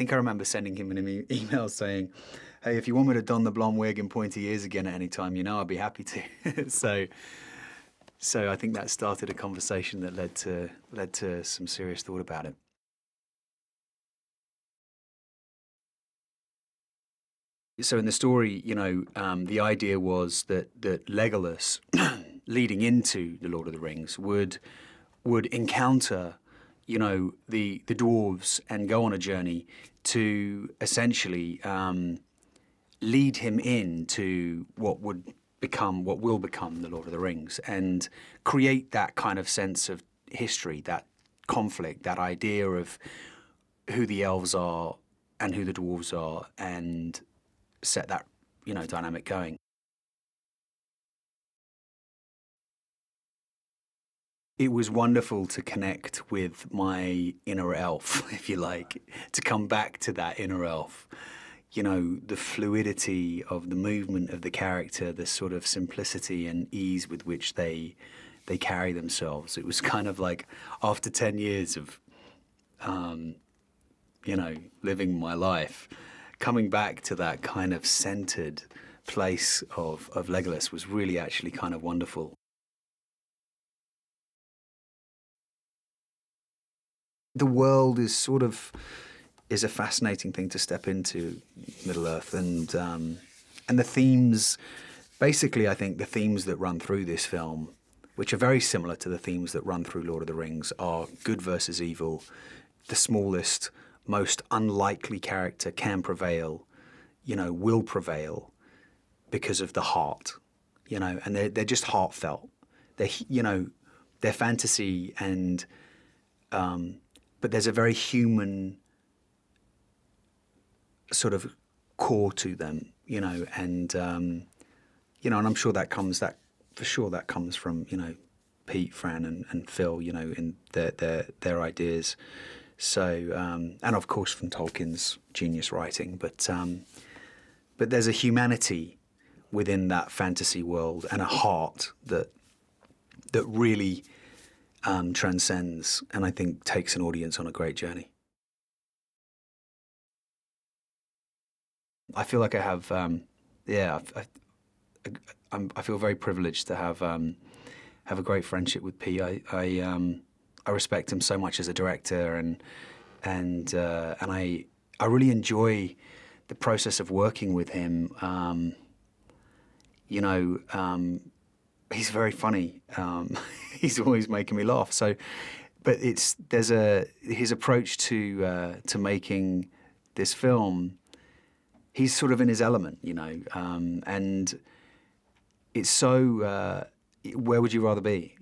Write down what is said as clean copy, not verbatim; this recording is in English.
think I remember sending him an email saying, "Hey, if you want me to don the blonde wig and pointy ears again at any time, I'd be happy to." So I think that started a conversation that led to some serious thought about it. So in the story, the idea was that Legolas, leading into the Lord of the Rings, would encounter, the dwarves and go on a journey to essentially lead him into what will become the Lord of the Rings, and create that kind of sense of history, that conflict, that idea of who the elves are and who the dwarves are, and set that dynamic going. It was wonderful to connect with my inner elf, if you like, to come back to that inner elf. The fluidity of the movement of the character, the sort of simplicity and ease with which they carry themselves. It was kind of like, after 10 years of, living my life, coming back to that kind of centered place of Legolas was really actually kind of wonderful. The world is a fascinating thing to step into, Middle Earth, and the themes. Basically, I think the themes that run through this film, which are very similar to the themes that run through Lord of the Rings, are good versus evil. The smallest, most unlikely character can prevail, will prevail because of the heart, and they're just heartfelt. They're fantasy, and but there's a very human sort of core to them, and and I'm sure that comes from Pete, Fran, and Phil, in their ideas. So and of course from Tolkien's genius writing, but there's a humanity within that fantasy world and a heart that really transcends, and I think takes an audience on a great journey. I feel like I have, I feel very privileged to have a great friendship with P. I respect him so much as a director, and I really enjoy the process of working with him. He's very funny. He's always making me laugh. So, but his approach to making this film. He's sort of in his element, and it's so. Where would you rather be,